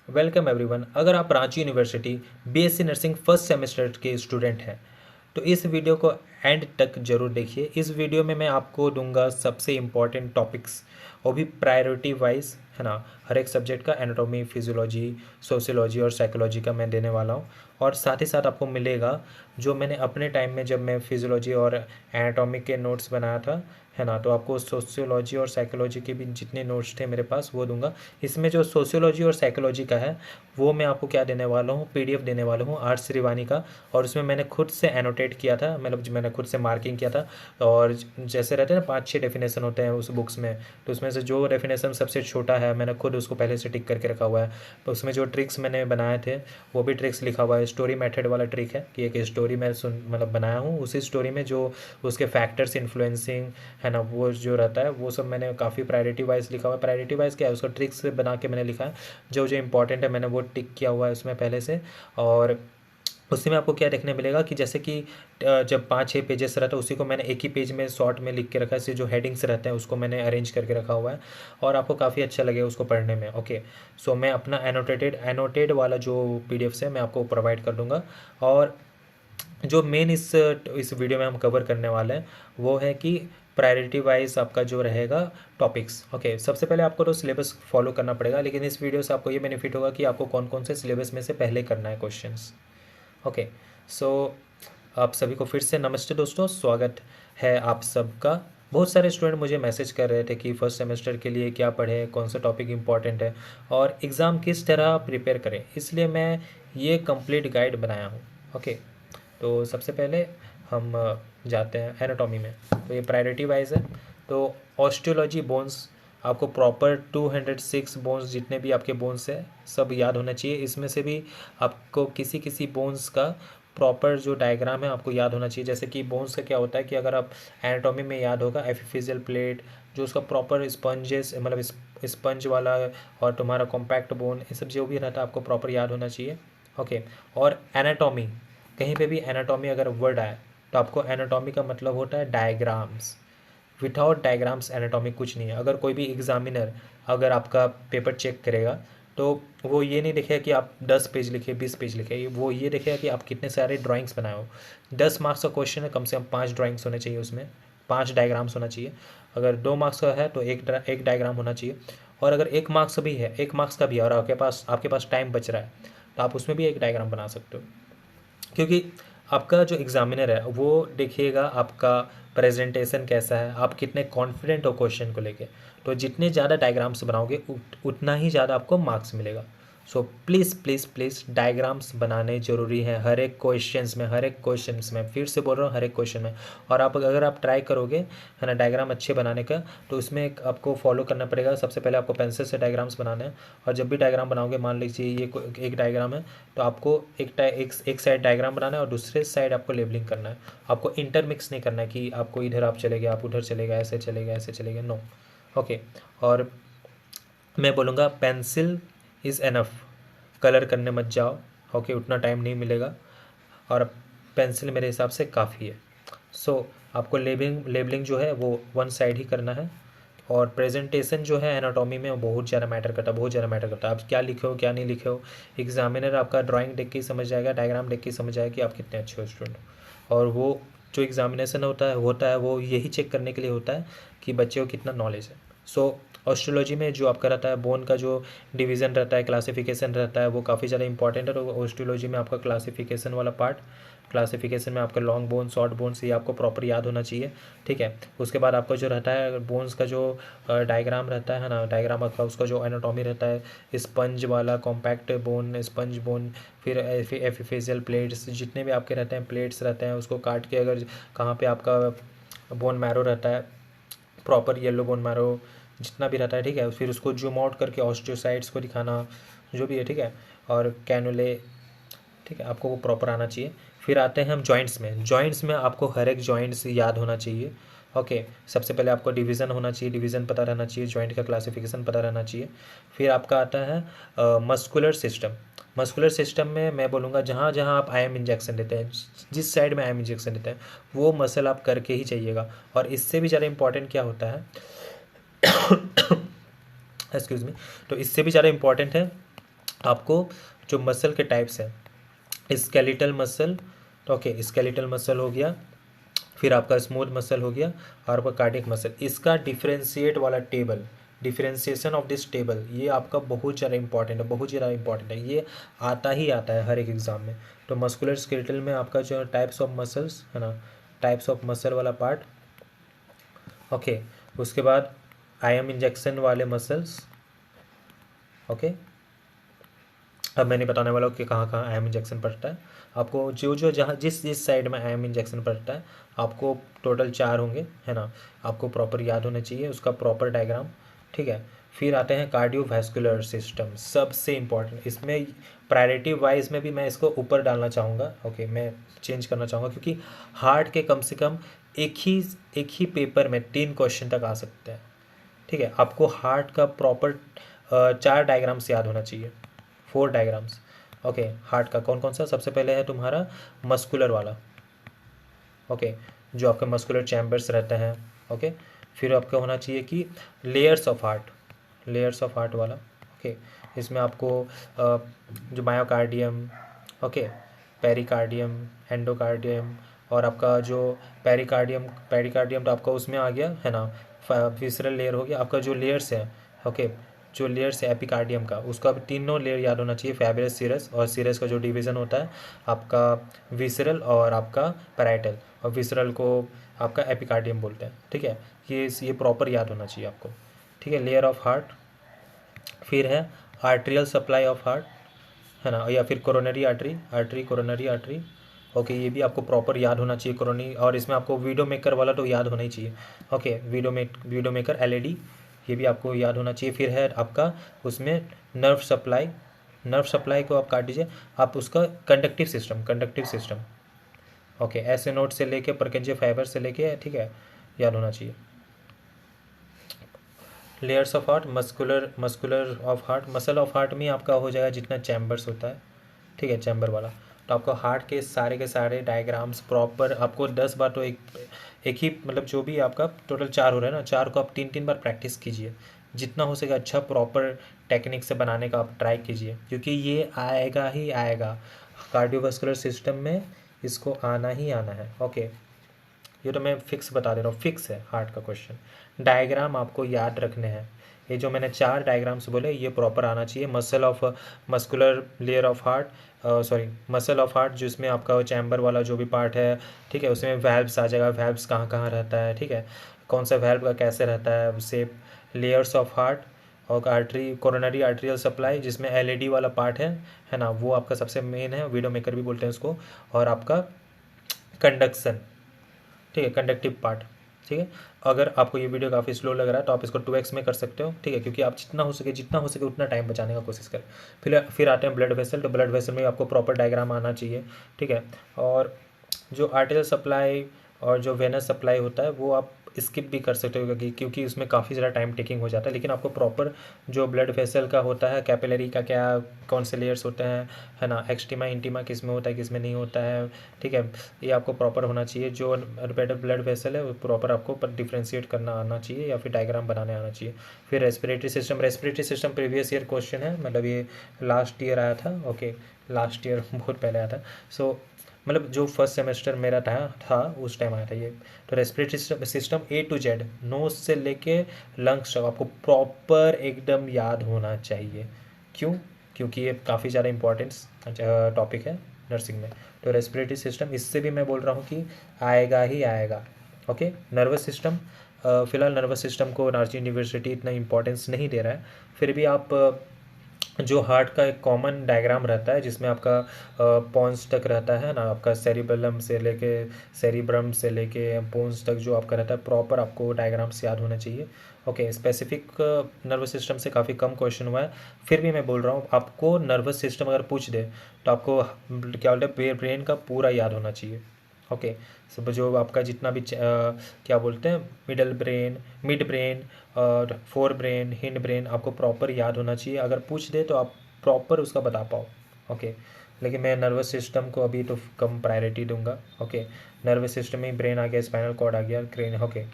Welcome everyone. अगर आप Ranchi university BSc nursing first semester के स्टूडेंट हैं तो इस वीडियो को एंड तक ज़रूर देखिए। इस वीडियो में मैं आपको दूंगा सबसे इम्पॉर्टेंट टॉपिक्स, वो भी प्रायोरिटी वाइज, है ना। हर एक सब्जेक्ट का एनाटॉमी, फिजियोलॉजी, सोशियोलॉजी और साइकोलॉजी का मैं देने वाला हूँ। और साथ ही साथ आपको मिलेगा जो मैंने अपने टाइम में जब मैं फिजियोलॉजी और एनाटॉमी के नोट्स बनाया था, है ना, तो आपको सोशियोलॉजी और साइकोलॉजी के भी जितने नोट्स थे मेरे पास वो दूंगा। इसमें जो सोशियोलॉजी और साइकोलॉजी का है वो मैं आपको क्या देने वाला हूँ, पीडीएफ देने वाला हूँ आर श्रीवानी का। और उसमें मैंने खुद से एनोटेट किया था, मतलब मैंने खुद से मार्किंग किया था। और जैसे रहते हैं ना 5-6 डेफिनेशन होते हैं उस बुक्स में, तो उसमें से जो डेफिनेशन सबसे छोटा है मैंने खुद उसको पहले से टिक करके रखा हुआ है। तो उसमें जो ट्रिक्स मैंने बनाए थे वो भी ट्रिक्स लिखा हुआ है। स्टोरी मेथड वाला ट्रिक है कि एक स्टोरी मैं मतलब बनाया हूँ, उसी स्टोरी में जो उसके फैक्टर्स इन्फ्लुएंसिंग, है ना, वो जो रहता है वो सब मैंने काफ़ी प्रायोरिटी वाइज लिखा हुआ है। प्रायोरिटी वाइज क्या है, उसका ट्रिक्स बना के मैंने लिखा है। जो जो इंपॉर्टेंट है मैंने वो टिक किया हुआ है उसमें पहले से। और उसी में आपको क्या देखने मिलेगा कि जैसे कि जब 5-6 पेजेस रहता है उसी को मैंने एक ही पेज में शॉर्ट में लिख के रखा है। इससे जो हेडिंग्स रहते हैं उसको मैंने अरेंज करके रखा हुआ है और आपको काफ़ी अच्छा लगेगा उसको पढ़ने में। ओके, सो मैं अपना एनोटेड वाला जो पीडीएफ है मैं आपको प्रोवाइड कर दूंगा। और जो मेन इस वीडियो में हम कवर करने वाले हैं वो है कि प्रायोरिटी वाइज आपका जो रहेगा टॉपिक्स। ओके, सबसे पहले आपको तो सिलेबस फॉलो करना पड़ेगा, लेकिन इस वीडियो से आपको ये बेनिफिट होगा कि आपको कौन कौन से सिलेबस में से पहले करना है क्वेश्चंस। ओके, सो आप सभी को फिर से नमस्ते दोस्तों, स्वागत है आप सबका। बहुत सारे स्टूडेंट मुझे मैसेज कर रहे थे कि फर्स्ट सेमेस्टर के लिए क्या पढ़ें, कौन सा टॉपिक इंपॉर्टेंट है और एग्ज़ाम किस तरह प्रिपेयर करें, इसलिए मैं ये कंप्लीट गाइड बनाया हूँ। ओके, तो सबसे पहले हम जाते हैं एनाटॉमी में। तो ये प्रायोरिटी वाइज है। तो ऑस्टियोलॉजी बोन्स आपको प्रॉपर 206 बोन्स, जितने भी आपके बोन्स हैं सब याद होना चाहिए। इसमें से भी आपको किसी किसी बोन्स का प्रॉपर जो डायग्राम है आपको याद होना चाहिए। जैसे कि बोन्स का क्या होता है कि अगर आप एनाटॉमी में याद होगा एपिफिजियल प्लेट, जो उसका प्रॉपर स्पंजेस, मतलब स्पंज वाला, और तुम्हारा कॉम्पैक्ट बोन, ये सब जो भी रहता है आपको प्रॉपर याद होना चाहिए। ओके, और एनाटॉमी, कहीं पे भी एनाटॉमी अगर वर्ड आए तो आपको एनाटॉमी का मतलब होता है डायग्राम्स। विदाउट डायग्राम्स एनाटॉमी कुछ नहीं है। अगर कोई भी एग्जामिनर अगर आपका पेपर चेक करेगा तो वो ये नहीं देखेगा कि आप 10 पेज लिखे, 20 पेज लिखे, वो ये देखेगा कि आप कितने सारे ड्राइंग्स बनाए हो। 10 मार्क्स का क्वेश्चन है, कम से कम 5 ड्राइंग्स होने चाहिए उसमें, 5 डायग्राम्स होना चाहिए। अगर 2 मार्क्स का है तो एक डायग्राम होना चाहिए। और अगर 1 मार्क्स भी है, 1 मार्क्स का भी है और आपके पास टाइम बच रहा है तो आप उसमें भी एक डायग्राम बना सकते हो। क्योंकि आपका जो एग्ज़ामिनर है वो देखिएगा आपका प्रेजेंटेशन कैसा है, आप कितने कॉन्फिडेंट हो क्वेश्चन को लेके। तो जितने ज़्यादा डायग्राम्स बनाओगे उतना ही ज़्यादा आपको मार्क्स मिलेगा। So please please please diagrams बनाने ज़रूरी है हर एक क्वेश्चंस में, हर एक क्वेश्चंस में, फिर से बोल रहा हूँ हर एक क्वेश्चन में। और आप अगर आप ट्राई करोगे, है ना, डायग्राम अच्छे बनाने का, तो उसमें एक आपको फॉलो करना पड़ेगा। सबसे पहले आपको पेंसिल से डायग्राम्स बनाने हैं। और जब भी डायग्राम बनाओगे, मान लीजिए ये एक डायग्राम है, तो आपको एक साइड डायग्राम बनाना है और दूसरे साइड आपको लेबलिंग करना है। आपको इंटरमिक्स नहीं करना है कि आपको इधर आप चले गए, आप उधर चले गए, ऐसे चले गए, ऐसे चले गए, नो। ओके, और मैं बोलूँगा पेंसिल इज़ एनफ, कलर करने मत जाओ। ओके, उतना टाइम नहीं मिलेगा और पेंसिल मेरे हिसाब से काफ़ी है। सो आपको लेबलिंग जो है वो वन साइड ही करना है। और प्रेजेंटेशन जो है एनाटॉमी में वो बहुत ज़्यादा मैटर करता है, बहुत ज़्यादा मैटर करता है। आप क्या लिखे हो, क्या नहीं लिखे हो, एग्जामिनर आपका ड्राइंग देख के ही समझ जाएगा, डायग्राम देख के ही समझ जाएगा कि आप कितने अच्छे हो स्टूडेंट हो। और वो जो एग्जामिनेशन होता है वो यही चेक करने के लिए होता है कि बच्चे को कितना नॉलेज है। सो ऑस्ट्रोलॉजी में जो आपका रहता है बोन का जो डिवीज़न रहता है, क्लासिफिकेशन रहता है, वो काफ़ी ज़्यादा इंपॉर्टेंट है। तो ऑस्ट्रोलॉजी में आपका क्लासिफिकेशन वाला पार्ट, क्लासिफिकेशन में आपका लॉन्ग बोन, शॉर्ट बोन्स, ये आपको प्रॉपर याद होना चाहिए। ठीक है, उसके बाद आपका जो रहता है बोन्स का जो डायग्राम रहता है ना, डायग्राम का उसका जो एनाटॉमी रहता है, स्पंज वाला, कॉम्पैक्ट बोन, स्पंज बोन, फिर एपिफेशियल प्लेट्स, जितने भी आपके रहते हैं प्लेट्स रहते हैं, उसको काट के अगर कहाँ पे आपका बोन मैरो रहता है, प्रॉपर येलो बोन मैरो जितना भी रहता है, ठीक है, फिर उसको जूम आउट करके ऑस्टियोसाइट्स को दिखाना, जो भी है, ठीक है, और कैनुले, ठीक है, आपको वो प्रॉपर आना चाहिए। फिर आते हैं हम जॉइंट्स में। जॉइंट्स में आपको हर एक जॉइंट्स याद होना चाहिए। ओके, सबसे पहले आपको डिवीज़न होना चाहिए, डिवीज़न पता रहना चाहिए, जॉइंट का क्लासिफिकेशन पता रहना चाहिए। फिर आपका आता है मस्कुलर सिस्टम। मस्कुलर सिस्टम में मैं बोलूँगा जहाँ जहाँ आप आईएम इंजेक्शन देते हैं, जिस साइड में आईएम इंजेक्शन देते हैं वो मसल आप करके ही चाहिएगा। और इससे भी ज़्यादा इंपॉर्टेंट क्या होता है एक्सक्यूज़ मी, तो इससे भी ज़्यादा इंपॉर्टेंट है आपको जो मसल के टाइप्स हैं, skeletal muscle, okay, skeletal muscle हो गया, फिर आपका स्मूथ मसल हो गया, और आपका कार्डियक मसल, इसका डिफरेंशिएट वाला table, differentiation of this table, ये आपका बहुत ज़्यादा इंपॉर्टेंट है, बहुत ज़्यादा इंपॉर्टेंट है, ये आता ही आता है हर एक एग्ज़ाम में। तो मस्कुलर स्केलेटल में आपका जो टाइप्स ऑफ मसल्स है ना, टाइप्स ऑफ मसल वाला पार्ट, ओके। उसके बाद आईएम इंजेक्शन वाले मसल्स, ओके। अब मैंने बताने वाला हूँ कि कहाँ कहाँ आईएम इंजेक्शन पड़ता है। आपको जो जो जहाँ जिस जिस साइड में आईएम इंजेक्शन पड़ता है, आपको टोटल 4 होंगे, है ना, आपको प्रॉपर याद होना चाहिए उसका प्रॉपर डायग्राम, ठीक है। फिर आते हैं कार्डियोवैस्कुलर सिस्टम, सबसे इंपॉर्टेंट, इसमें प्रायोरिटी वाइज में भी मैं इसको ऊपर डालना चाहूँगा, ओके, मैं चेंज करना चाहूँगा, क्योंकि हार्ट के कम से कम एक ही पेपर में 3 क्वेश्चन तक आ सकते हैं, ठीक है। आपको हार्ट का प्रॉपर 4 डायग्राम्स याद होना चाहिए, 4 डायग्राम्स, ओके। हार्ट का कौन कौन सा, सबसे पहले है तुम्हारा मस्कुलर वाला, ओके, जो आपके मस्कुलर चैम्बर्स रहते हैं, ओके। फिर आपका होना चाहिए कि layers of heart, layers of heart वाला, ओके। इसमें आपको जो मायोकार्डियम, ओके, पेरिकार्डियम, एंडोकार्डियम, और आपका जो पेरिकार्डियम, पेरिकार्डियम तो आपका उसमें आ गया, है ना, विसरल लेयर हो गया, आपका जो लेयर्स है, ओके, जो लेयर्स है एपिकार्डियम का, उसका भी तीनों लेयर याद होना चाहिए, फैबुलस सीरस, और सीरस का जो डिवीज़न होता है आपका विसरल और आपका पैराइटल, और विसरल को आपका एपिकार्डियम बोलते हैं, ठीक है। ये प्रॉपर याद होना चाहिए आपको, ठीक है, लेयर ऑफ हार्ट। फिर है आर्टेरियल सप्लाई ऑफ हार्ट, है ना, या फिर coronary artery, artery coronary artery, okay, ये भी आपको प्रॉपर याद होना चाहिए कोरोनरी, और इसमें आपको वीडियो मेकर वाला तो याद होना ही चाहिए, ओके, वीडियो मेकर एलईडी, ये भी आपको याद होना चाहिए। फिर है आपका उसमें नर्व सप्लाई, नर्व सप्लाई को आप काट दीजिए, आप उसका conductive system, conductive system, okay, ऐसे नोट से लेके परकेंजिया फाइबर से लेके, ठीक है, याद होना चाहिए। Layers of heart, muscular muscular of heart, muscle of heart में आपका हो जाएगा जितना चैम्बर्स होता है, ठीक है, चैम्बर वाला। तो आपको हार्ट के सारे डायग्राम्स प्रॉपर आपको 10 बार, तो एक ही मतलब जो भी आपका टोटल 4 हो रहा है ना, 4 को आप 3 बार प्रैक्टिस कीजिए, जितना हो सके अच्छा प्रॉपर टेक्निक से बनाने का आप ट्राई कीजिए, क्योंकि ये आएगा ही आएगा कार्डियोवास्कुलर सिस्टम में, इसको आना ही आना है, ओके। ये तो मैं फिक्स बता दे रहा हूँ, फिक्स है हार्ट का क्वेश्चन। डायग्राम आपको याद रखने हैं, ये जो मैंने 4 डायग्राम्स बोले ये प्रॉपर आना चाहिए। Muscle of muscular layer of heart, sorry, muscle of heart जिसमें आपका चैम्बर वाला जो भी पार्ट है, ठीक है, उसमें वैल्व्स आ जाएगा, वैल्व्स कहाँ कहाँ रहता है, ठीक है, कौन सा वैल्व का कैसे रहता है शेप। लेयर्स ऑफ हार्ट, और आर्टरी, कोरोनरी आर्टरियल सप्लाई जिसमें एलईडी वाला पार्ट है ना, वो आपका सबसे मेन है, वीडियो मेकर भी बोलते हैं उसको। और आपका कंडक्शन, ठीक है, कंडक्टिव पार्ट, ठीक है। अगर आपको ये वीडियो काफ़ी स्लो लग रहा है तो आप इसको 2x में कर सकते हो, ठीक है, क्योंकि आप जितना हो सके उतना टाइम बचाने का कोशिश करें। फिर आते हैं ब्लड वेसल, तो ब्लड वेसल में आपको प्रॉपर डायग्राम आना चाहिए, ठीक है। और जो आर्टेरियल सप्लाई और जो वेनस सप्लाई होता है वो आप स्किप भी कर सकते हो, क्योंकि उसमें काफ़ी ज़्यादा टाइम टेकिंग हो जाता है, लेकिन आपको प्रॉपर जो ब्लड वेसल का होता है, कैपिलरी का क्या कौन से लेयर्स होते हैं, है ना, एक्सटीमा इंटीमा किस में होता है किस में नहीं होता है, ठीक है, ये आपको प्रॉपर होना चाहिए। जो ब्लड वेसल है वो प्रॉपर आपको डिफ्रेंशिएट करना आना चाहिए, या फिर डायग्राम बनाने आना चाहिए। फिर respiratory system, respiratory system previous year question है, मतलब ये लास्ट ईयर आया था, ओके, लास्ट ईयर बहुत पहले आया था, सो मतलब जो फर्स्ट सेमेस्टर मेरा था उस टाइम आया था ये। तो respiratory system A to Z, nose से लेके लंग्स तक आपको प्रॉपर एकदम याद होना चाहिए। क्यों? क्योंकि ये काफ़ी ज़्यादा इम्पोर्टेंस टॉपिक है नर्सिंग में। तो रेस्पिरेटरी सिस्टम, इससे भी मैं बोल रहा हूँ कि आएगा ही आएगा, ओके। नर्वस सिस्टम, फिलहाल नर्वस सिस्टम को नालचा यूनिवर्सिटी इतना इम्पोर्टेंस नहीं दे रहा है, फिर भी आप जो हार्ट का एक कॉमन डायग्राम रहता है जिसमें आपका पॉन्स तक रहता है ना, आपका सेरिबेलम से लेके सेरिब्रम से लेके पोन्स तक जो आपका रहता है, प्रॉपर आपको डायग्राम्स याद होना चाहिए, ओके। स्पेसिफिक नर्वस सिस्टम से काफ़ी कम क्वेश्चन हुआ है, फिर भी मैं बोल रहा हूँ आपको नर्वस सिस्टम अगर पूछ दे तो आपको क्या बोलते हैं ब्रेन का पूरा याद होना चाहिए, ओके। सब जो आपका जितना भी क्या बोलते हैं मिड ब्रेन और फोर ब्रेन, हिंड ब्रेन, आपको प्रॉपर याद होना चाहिए। अगर पूछ दे तो आप प्रॉपर उसका बता पाओ, ओके। लेकिन मैं नर्वस सिस्टम को अभी तो कम प्रायोरिटी दूंगा, ओके। नर्वस सिस्टम में ब्रेन आ गया, स्पाइनल कॉर्ड आ गया, क्रेन, ओके,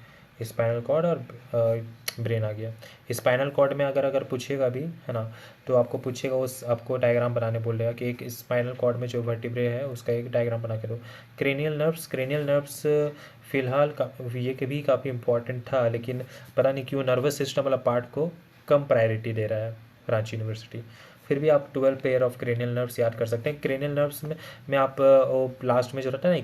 स्पाइनल कॉर्ड और ब्रेन आ गया। स्पाइनल कॉर्ड में अगर पूछेगा भी, है ना, तो आपको पूछेगा, उस आपको डायग्राम बनाने बोलेगा कि एक स्पाइनल कॉर्ड में जो वर्टिब्रे है उसका एक डायग्राम बना के दो। क्रेनियल नर्व्स फिलहाल ये के भी काफ़ी इंपॉर्टेंट था, लेकिन पता नहीं क्यों नर्वस सिस्टम वाला पार्ट को कम प्रायोरिटी दे रहा है रांची यूनिवर्सिटी। फिर भी आप 12 पेयर ऑफ क्रेनियल नर्व्स याद कर सकते हैं। क्रेनियल नर्व्स में आप वो लास्ट में जो रहता है ना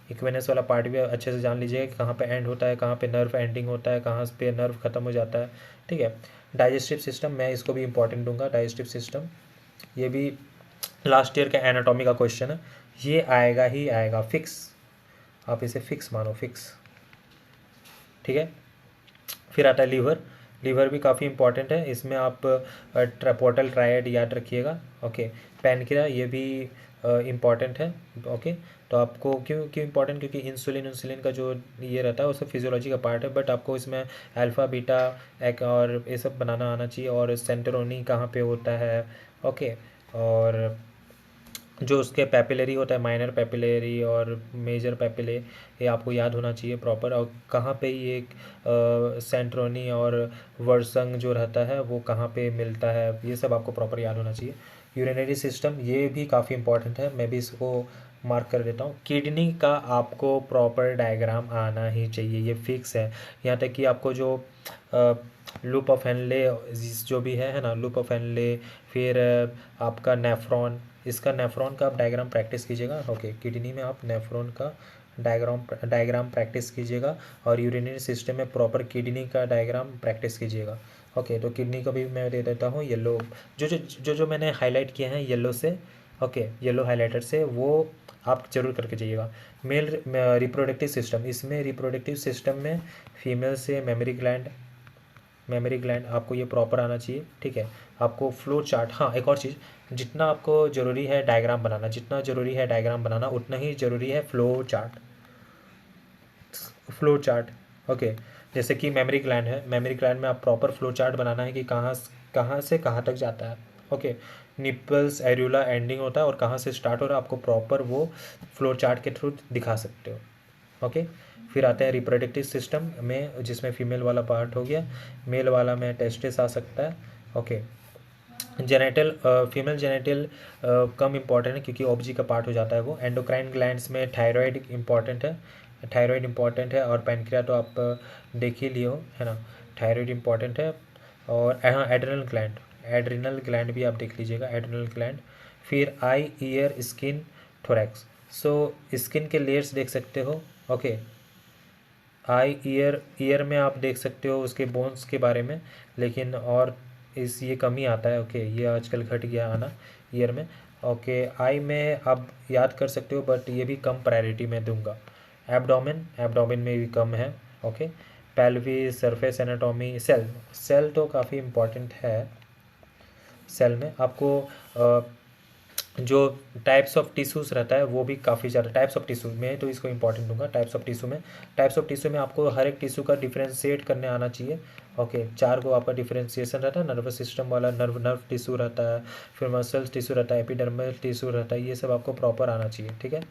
इक्वेनस वाला पार्ट भी अच्छे से जान लीजिएगा कि कहाँ पे एंड होता है, कहाँ पे नर्व एंडिंग होता है, कहाँ पे नर्व खत्म हो जाता है। ठीक है। डाइजेस्टिव सिस्टम, मैं इसको भी इंपॉर्टेंट दूंगा। डाइजेस्टिव सिस्टम ये भी लास्ट ईयर का एनाटॉमी का क्वेश्चन है, ये आएगा ही आएगा, फिक्स, आप इसे फिक्स मानो, फिक्स। ठीक है। फिर आता है लीवर भी काफ़ी इंपॉर्टेंट है, इसमें आप पोर्टल ट्रायड याद रखिएगा। ओके। पैनक्रिया ये भी इम्पॉर्टेंट है। ओके। तो आपको क्यों क्यों इम्पोर्टेंट, क्योंकि इंसुलिन का जो ये रहता है वो सब फिजियोलॉजी का पार्ट है, बट आपको इसमें अल्फ़ा बीटा एक और ये सब बनाना आना चाहिए, और सेंटरोनी कहाँ पे होता है। ओके। और जो उसके पैपिलरी होता है, माइनर पैपिलरी और मेजर पैपिले, ये आपको याद होना चाहिए प्रॉपर। और कहाँ पे ये सेंट्रोनी और वर्संग जो रहता है वो कहाँ पे मिलता है, ये सब आपको प्रॉपर याद होना चाहिए। यूरिनरी सिस्टम ये भी काफ़ी इंपॉर्टेंट है, मैं भी इसको मार्क कर देता हूँ। किडनी का आपको प्रॉपर डायग्राम आना ही चाहिए, ये फिक्स है। यहाँ तक कि आपको जो लूप ऑफ हेनले जो भी है ना, लूप ऑफ हेनले, फिर आपका नेफ्रॉन, इसका नेफ्रॉन का आप डायग्राम प्रैक्टिस कीजिएगा। ओके। किडनी में आप नेफ्रॉन का डायग्राम प्रैक्टिस कीजिएगा, और यूरिनरी सिस्टम में प्रॉपर किडनी का डायग्राम प्रैक्टिस कीजिएगा। ओके। तो किडनी का भी मैं दे देता हूँ येलो, जो मैंने हाईलाइट किए हैं येलो से, ओके, येलो हाईलाइटर से, वो आप जरूर करके जाइएगा। मेल रिप्रोडक्टिव सिस्टम, इसमें रिप्रोडक्टिव सिस्टम में फीमेल से मेमोरी ग्लैंड आपको ये प्रॉपर आना चाहिए। ठीक है। आपको फ्लो चार्ट, हाँ एक और चीज़, जितना आपको ज़रूरी है डायग्राम बनाना उतना ही ज़रूरी है फ्लो चार्ट। ओके। जैसे कि मेमोरी ग्लैंड है, मेमोरी ग्लैंड में आप प्रॉपर फ्लो चार्ट बनाना है कि कहाँ से कहाँ तक जाता है। ओके। निपल्स एरुला एंडिंग होता है और कहाँ से स्टार्ट हो रहा है, आपको प्रॉपर वो फ्लो चार्ट के थ्रू दिखा सकते हो। ओके। फिर आते हैं रिप्रोडक्टिव सिस्टम में, जिसमें फीमेल वाला पार्ट हो गया, मेल वाला में टेस्टिस आ सकता है। ओके। जेनेटल, फीमेल जेनेटल कम इम्पॉर्टेंट है क्योंकि ऑब्जी का पार्ट हो जाता है वो। एंडोक्राइन ग्लैंड्स में थायराइड इंपॉर्टेंट है, और पैनक्रिया तो आप देख ही लिए हो, है ना, थायराइड इंपॉर्टेंट है। और हाँ, एड्रिनल ग्लैंड भी आप देख लीजिएगा, एड्रिनल ग्लैंड। फिर eye, ear, skin, thorax. So skin के लेयर्स देख सकते हो। ओके। आई, ईयर में आप देख सकते हो उसके बोन्स के बारे में, लेकिन और ये कम ही आता है। ओके। ये आजकल घट गया आना ईयर में। ओके। आई में आप याद कर सकते हो, बट ये भी कम प्रायोरिटी में दूंगा। एब्डोमेन में भी कम है। Okay. Pelvis, surface anatomy, cell तो काफ़ी इम्पोर्टेंट है। सेल में आपको जो टाइप्स ऑफ टिश्यूज़ रहता है वो भी काफ़ी ज़्यादा, टाइप्स ऑफ टिश्यू में तो इसको इंपॉर्टेंट दूंगा। टाइप्स ऑफ टिश्यू में आपको हर एक टिश्यू का डिफ्रेंशिएट करने आना चाहिए। ओके। 4 को आपका डिफ्रेंशिएशन रहता है, नर्वस सिस्टम वाला नर्व टिश्यू रहता है, फिर मसल्स टिश्यू रहता है, एपिडर्मल टिश्यू रहता है, ये सब आपको प्रॉपर आना चाहिए। ठीक है।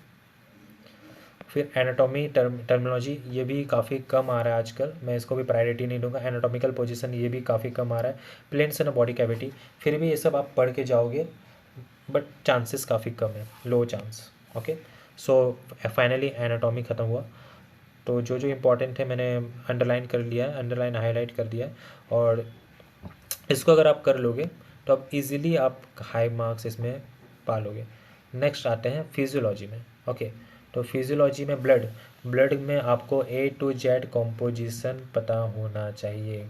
फिर एनाटॉमी टर्मिनोलॉजी ये भी काफ़ी कम आ रहा है आजकल, मैं इसको भी प्रायोरिटी नहीं दूंगा। एनाटॉमिकल पोजीशन ये भी काफ़ी कम आ रहा है। प्लेन्स इन बॉडी कैविटी, फिर भी ये सब आप पढ़ के जाओगे, बट चांसेस काफ़ी कम है, low chance. Okay. So finally anatomy ख़त्म हुआ। तो जो इंपॉर्टेंट है मैंने अंडरलाइन हाईलाइट कर दिया है, और इसको अगर आप कर लोगे तो आप इजीली आप हाई मार्क्स इसमें पा लोगे। नेक्स्ट आते हैं फिजियोलॉजी में। ओके। तो फिजियोलॉजी में ब्लड में आपको A to Z कॉम्पोजिशन पता होना चाहिए,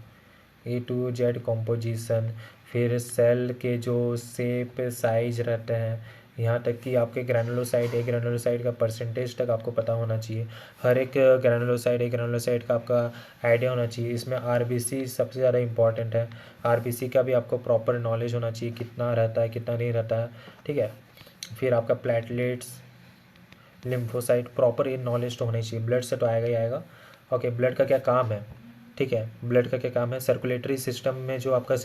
A to Z कॉम्पोजिशन। फिर सेल के जो शेप साइज रहते हैं, यहाँ तक कि आपके ग्रैनुलोसाइट का परसेंटेज तक आपको पता होना चाहिए। हर एक ग्रैनुलोसाइट का आपका आइडिया होना चाहिए। इसमें आरबीसी सबसे ज़्यादा इंपॉर्टेंट है, आरबीसी का भी आपको प्रॉपर नॉलेज होना चाहिए, कितना रहता है कितना नहीं रहता है। ठीक है। फिर आपका प्लेटलेट्स, लिम्फोसाइट, प्रॉपर ये नॉलेज तो होना ही चाहिए, ब्लड से तो आएगा ही आएगा। ओके। ब्लड का क्या काम है, ठीक है, ब्लड का क्या काम है, सर्कुलेटरी सिस्टम में जो आपका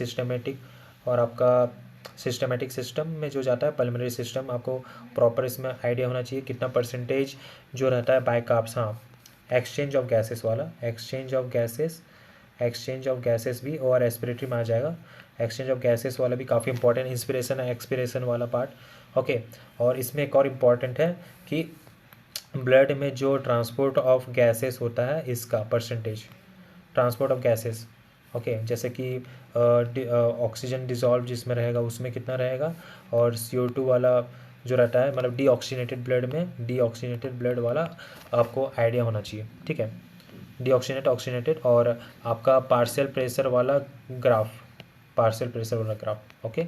सिस्टमेटिक सिस्टम में जो जाता है पल्मोनरी सिस्टम, आपको प्रॉपर इसमें आइडिया होना चाहिए कितना परसेंटेज जो रहता है बाय कार्ब्स। हाँ, exchange of gases exchange of gases भी और रेस्पिरेटरी में आ जाएगा। एक्सचेंज ऑफ गैसेस वाला भी काफ़ी इंपॉर्टेंट, इंस्पिरेशन एक्सपिरेशन वाला पार्ट। ओके, और इसमें एक और इम्पॉर्टेंट है कि ब्लड में जो ट्रांसपोर्ट ऑफ गैसेस होता है इसका percentage, transport of gases. Okay, जैसे कि ऑक्सीजन डिजॉल्व जिसमें रहेगा उसमें कितना रहेगा, और CO2 वाला जो रहता है, मतलब डीऑक्सीनेटेड ब्लड में डीऑक्सीनेटेड ब्लड वाला आपको आइडिया होना चाहिए। ठीक है, डीऑक्सीनेट ऑक्सीनेटेड, और आपका पार्शियल प्रेशर वाला ग्राफ, पार्शियल प्रेशर वाला ग्राफ। ओके,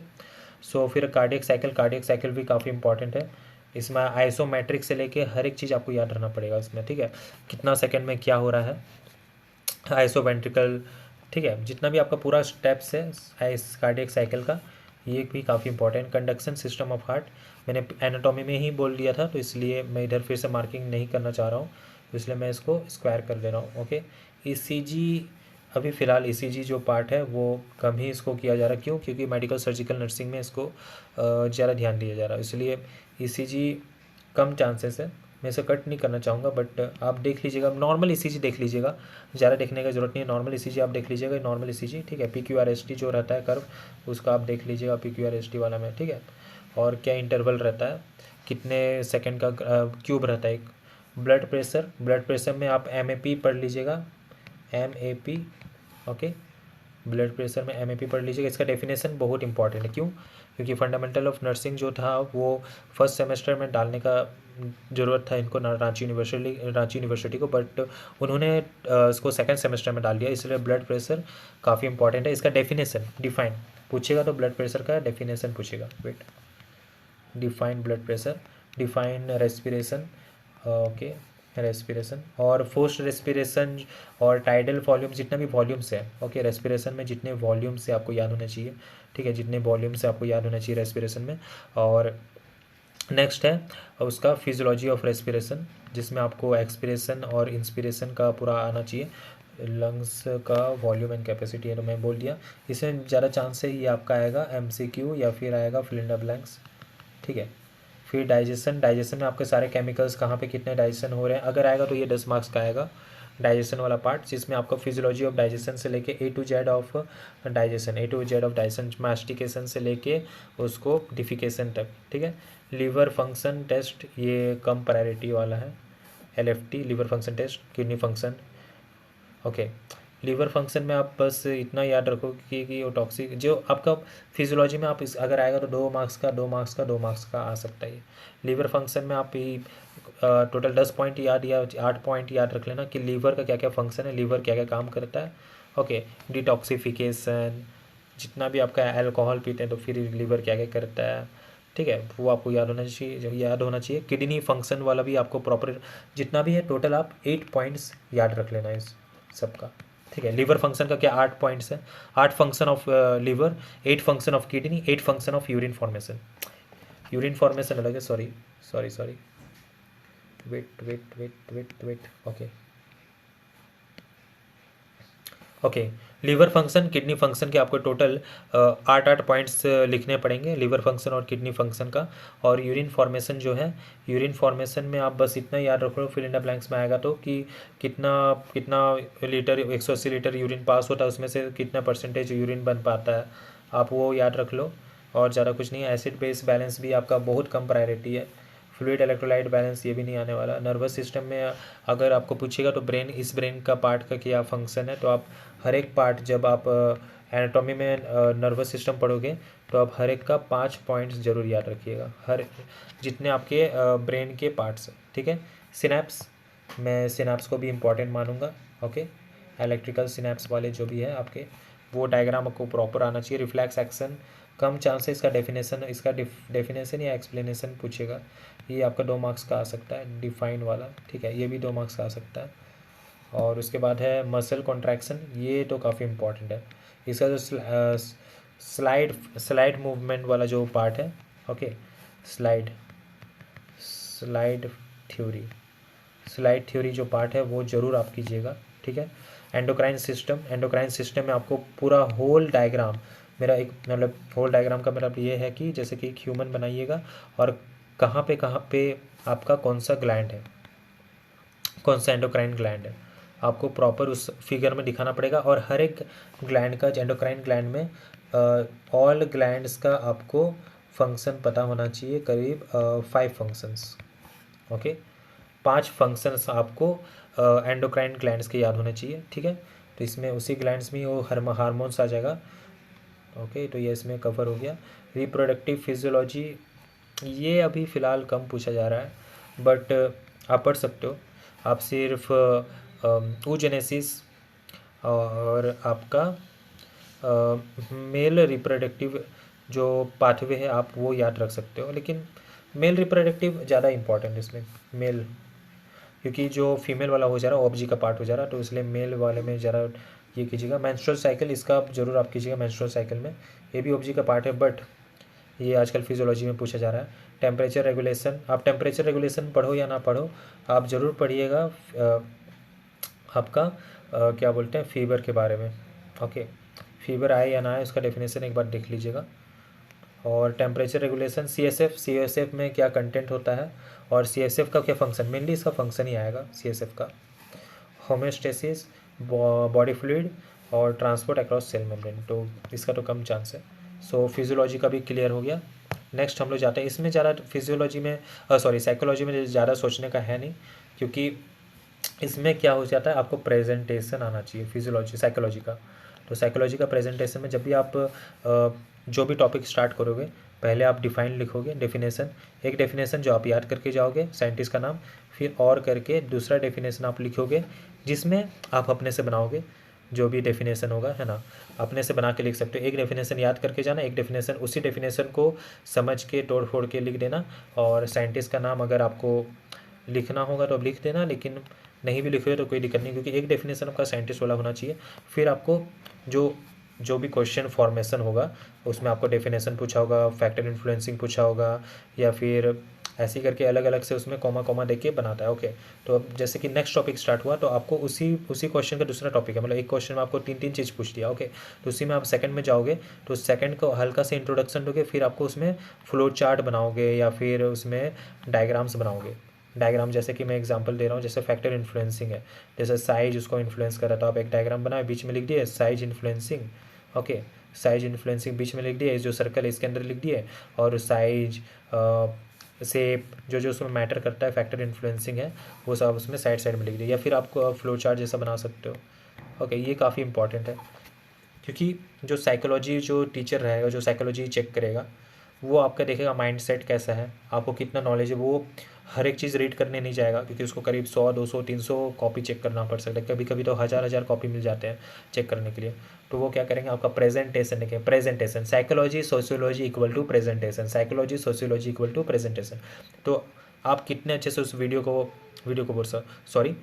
सो फिर कार्डियक साइकिल भी काफ़ी इंपॉर्टेंट है। इसमें आइसोमेट्रिक से लेके हर एक चीज़ आपको याद रखना पड़ेगा इसमें। ठीक है, कितना सेकंड में क्या हो रहा है, आइसोवेंट्रिकल, ठीक है, जितना भी आपका पूरा स्टेप्स है इस कार्डियक साइकिल का, ये भी काफ़ी important. Conduction system of heart मैंने एनाटॉमी में ही बोल दिया था, तो इसलिए मैं इधर फिर से मार्किंग नहीं करना चाह रहा हूँ, तो इसलिए मैं इसको स्क्वायर कर दे रहा हूँ। ओके, ECG, अभी फ़िलहाल ECG जो पार्ट है वो कम ही इसको किया जा रहा है। क्यों? क्योंकि मेडिकल सर्जिकल नर्सिंग में इसको ज़्यादा ध्यान दिया जा रहा है, इसलिए ECG कम चांसेस है। मैं इसे कट नहीं करना चाहूँगा, बट आप देख लीजिएगा, नॉर्मल ECG देख लीजिएगा, ज़्यादा देखने का ज़रूरत नहीं है। नॉर्मल ECG आप देख लीजिएगा, नॉर्मल ECG। ठीक है, PQRST जो रहता है कर्व, उसका आप देख लीजिएगा PQRST वाला में। ठीक है, और क्या इंटरवल रहता है, कितने सेकंड का क्यूब रहता है एक। ब्लड प्रेशर में आप MAP पढ़ लीजिएगा, MAP। ओके, ब्लड प्रेशर में MAP पढ़ लीजिएगा। इसका डेफिनेशन बहुत इंपॉर्टेंट है। क्यों? क्योंकि फंडामेंटल ऑफ नर्सिंग जो था वो फर्स्ट सेमेस्टर में डालने का ज़रूरत था इनको, रांची यूनिवर्सिटी को, बट उन्होंने इसको सेकंड सेमेस्टर में डाल दिया, इसलिए ब्लड प्रेशर काफ़ी इंपॉर्टेंट है। इसका डेफिनेशन डिफाइन पूछेगा तो ब्लड प्रेशर का डेफिनेशन पूछेगा। Wait, define blood pressure, define respiration. Okay, respiration और फोर्स्ड रेस्पिरेशन और टाइडल वॉल्यूम, जितना भी वॉल्यूम्स है। ओके, रेस्पिरेशन में जितने वॉल्यूम से आपको याद होना चाहिए। ठीक है, जितने वॉल्यूम से आपको याद होना चाहिए रेस्पिरेशन में। और नेक्स्ट है उसका फिजियोलॉजी ऑफ रेस्पिरेशन, जिसमें आपको एक्सपिरेशन और इंस्पिरेशन का पूरा आना चाहिए। लंग्स का वॉल्यूम एंड कैपेसिटी है, तो मैं बोल दिया। इसमें ज़्यादा चांस है ये आपका आएगा MCQ या फिर आएगा फिल इन द ब्लैंक्स। ठीक है, फिर डाइजेशन में आपके सारे केमिकल्स कहाँ पे कितने डाइजेशन हो रहे हैं, अगर आएगा तो ये 10 मार्क्स का आएगा डाइजेशन वाला पार्ट, जिसमें आपका फिजियोलॉजी ऑफ डाइजेशन से लेके A to Z of digestion, mastication से लेके उसको डिफिकेशन तक। ठीक है, लीवर फंक्शन टेस्ट ये कम प्रायोरिटी वाला है, LFT liver function test, kidney function. Okay, liver function में आप बस इतना याद रखो कि वो टॉक्सिक जो आपका फिजियोलॉजी में आप इस अगर आएगा तो 2 मार्क्स का आ सकता है। लीवर फंक्शन में आप टोटल 10 पॉइंट याद या 8 पॉइंट याद रख लेना कि लीवर का क्या क्या फंक्शन है, लीवर क्या क्या काम करता है। ओके, डिटॉक्सिफिकेशन, जितना भी आपका अल्कोहल पीते हैं तो फिर लीवर क्या क्या करता है। ठीक है, वो आपको याद होना चाहिए। किडनी फंक्शन वाला भी आपको प्रॉपर जितना भी है टोटल आप 8 पॉइंट्स याद रख लेना इस सबका। ठीक है, लीवर फंक्शन का क्या 8 पॉइंट्स है, 8 function of liver, 8 function of kidney, 8 function of urine formation अलग है, sorry, wait. Okay, liver function kidney function के आपको टोटल 8 पॉइंट्स लिखने पड़ेंगे लीवर फंक्शन और किडनी फंक्शन का। और यूरिन फॉर्मेशन जो है, यूरिन फॉर्मेशन में आप बस इतना याद रख लो, फिल इन द ब्लैंक्स में आएगा तो कि कितना लीटर, 180 लीटर यूरिन पास होता है, उसमें से कितना परसेंटेज यूरिन बन पाता है, आप वो याद रख लो। और ज़्यादा कुछ नहीं है। एसिड बेस बैलेंस भी आपका बहुत कम प्रायोरिटी है। फ्लूइड इलेक्ट्रोलाइट बैलेंस ये भी नहीं आने वाला। नर्वस सिस्टम में अगर आपको पूछेगा तो इस ब्रेन का पार्ट का क्या फंक्शन है, तो आप हर एक पार्ट, जब आप एनाटॉमी में नर्वस सिस्टम पढ़ोगे तो आप हर एक का 5 पॉइंट्स जरूर याद रखिएगा, हर जितने आपके ब्रेन के पार्ट्स हैं। ठीक है, सिनैप्स, मैं सिनैप्स को भी इम्पॉर्टेंट मानूंगा। ओके, इलेक्ट्रिकल सिनैप्स वाले जो भी है आपके, वो डायग्राम आपको प्रॉपर आना चाहिए। रिफ्लेक्स एक्शन कम चांस है, इसका डेफिनेशन या एक्सप्लेनेशन पूछेगा, ये आपका 2 मार्क्स का आ सकता है, डिफाइन वाला। ठीक है, ये भी 2 मार्क्स का आ सकता है। और उसके बाद है मसल कॉन्ट्रैक्शन, ये तो काफ़ी इंपॉर्टेंट है। इसका जो स्लाइड मूवमेंट वाला जो पार्ट है, ओके, स्लाइड थ्योरी जो पार्ट है वो ज़रूर आप कीजिएगा। ठीक है, एंडोक्राइन सिस्टम में आपको पूरा होल डायग्राम, मेरा एक मतलब होल डायग्राम का मतलब ये है कि जैसे कि एक ह्यूमन बनाइएगा और कहाँ पे आपका कौन सा ग्लैंड है, कौन सा एंडोक्राइन ग्लैंड है, आपको प्रॉपर उस फिगर में दिखाना पड़ेगा। और हर एक ग्लैंड का, एंडोक्राइन ग्लैंड में ऑल ग्लैंड्स का आपको फंक्शन पता होना चाहिए, करीब 5 फंक्शंस। ओके, 5 फंक्शंस आपको एंडोक्राइन ग्लैंड्स के याद होने चाहिए, ठीक है। तो इसमें उसी ग्लैंड्स में वो हार्मोन्स आ जाएगा। ओके, तो ये इसमें कवर हो गया। रिप्रोडक्टिव फिजियोलॉजी ये अभी फ़िलहाल कम पूछा जा रहा है, बट आप पढ़ सकते हो। आप सिर्फ oogenesis और आपका मेल रिप्रोडक्टिव जो पाथवे है आप वो याद रख सकते हो, लेकिन मेल रिप्रोडक्टिव ज़्यादा इंपॉर्टेंट इसमें, मेल, क्योंकि जो फीमेल वाला हो जा रहा है ओबजी का पार्ट हो जा रहा है, तो इसलिए मेल वाले में ज़रा ये कीजिएगा। मेंस्ट्रुअल साइकिल इसका ज़रूर आप कीजिएगा, मेंस्ट्रुअल साइकिल में ये भी ओबजी का पार्ट है, बट ये आजकल फिजियोलॉजी में पूछा जा रहा है। टेम्परेचर रेगुलेशन, आप टेम्परेचर रेगुलेशन पढ़ो या ना पढ़ो, आप ज़रूर पढ़िएगा आपका क्या बोलते हैं फीवर के बारे में। ओके, फीवर आए या ना आए उसका डेफिनेशन एक बार देख लीजिएगा। और temperature regulation, C S F में क्या कंटेंट होता है और सी एस एफ का क्या फंक्शन, मेनली इसका फंक्शन ही आएगा सी एस एफ का। होम्योस्टेसिस, बॉडी फ्लूइड और ट्रांसपोर्ट अक्रॉस सेल मेम्ब्रेन, तो इसका तो कम चांस है। सो फिजियोलॉजी का भी क्लियर हो गया। नेक्स्ट हम लोग जाते हैं, इसमें ज़्यादा फिजियोलॉजी में साइकोलॉजी में ज़्यादा सोचने का है नहीं, क्योंकि इसमें क्या हो जाता है आपको प्रेजेंटेशन आना चाहिए फिजियोलॉजी साइकोलॉजी का। तो साइकोलॉजी का प्रेजेंटेशन में जब भी आप जो भी टॉपिक स्टार्ट करोगे पहले आप डिफाइन लिखोगे, डेफिनेशन, एक डेफिनेशन जो आप याद करके जाओगे साइंटिस्ट का नाम, फिर और करके दूसरा डेफिनेशन आप लिखोगे जिसमें आप अपने से बनाओगे जो भी डेफिनेशन होगा, है ना, अपने से बना के लिख सकते हो। एक डेफिनेशन याद करके जाना, एक डेफिनेशन उसी डेफिनेशन को समझ के तोड़ फोड़ के लिख देना। और साइंटिस्ट का नाम अगर आपको लिखना होगा तो अब लिख देना, लेकिन नहीं भी लिखे तो कोई दिक्कत नहीं, क्योंकि एक डेफिनेशन आपका साइंटिस्ट वाला होना चाहिए। फिर आपको जो भी क्वेश्चन फॉर्मेशन होगा उसमें आपको डेफिनेशन पूछा होगा, फैक्टर इन्फ्लुएंसिंग पूछा होगा, या फिर ऐसे ही करके अलग अलग से उसमें कॉमा कॉमा देके बनाता है। ओके, तो अब जैसे कि नेक्स्ट टॉपिक स्टार्ट हुआ तो आपको उसी क्वेश्चन का दूसरा टॉपिक है, मतलब एक क्वेश्चन में आपको 3 चीज़ पूछ दिया। ओके, तो उसी में आप सेकंड में जाओगे तो सेकंड को हल्का से इंट्रोडक्शन दोगे, फिर आपको उसमें फ्लो चार्ट बनाओगे या फिर उसमें डायग्राम्स बनाओगे। डायग्राम जैसे कि मैं एग्जांपल दे रहा हूँ, जैसे फैक्टर इन्फ्लुएंसिंग है, जैसे साइज उसको इन्फ्लुएंस कर रहा है तो आप एक डायग्राम बनाए, बीच में लिख दिए size influencing. Okay, size influencing बीच में लिख दिए, जो सर्कल है इसके अंदर लिख दिए, और साइज शेप जो जो उसमें मैटर करता है फैक्टर इन्फ्लुएंसिंग है वो सब उसमें साइड साइड में लिख दिए, या फिर आपको फ्लो चार्ट जैसा बना सकते हो। ओके, ये काफ़ी इंपॉर्टेंट है, क्योंकि जो साइकोलॉजी जो टीचर रहेगा, जो साइकोलॉजी चेक करेगा, वो आपका देखेगा माइंड सेट कैसा है, आपको कितना नॉलेज है। वो हर एक चीज़ रीड करने नहीं जाएगा, क्योंकि उसको करीब 100 200 300 कॉपी चेक करना पड़ सकता है, कभी कभी तो हज़ार कॉपी मिल जाते हैं चेक करने के लिए। तो वो क्या करेंगे, आपका प्रेजेंटेशन देखें, presentation, psychology sociology equal to presentation, psychology sociology equal to presentation. तो आप कितने अच्छे से उस वीडियो को बोल सॉरी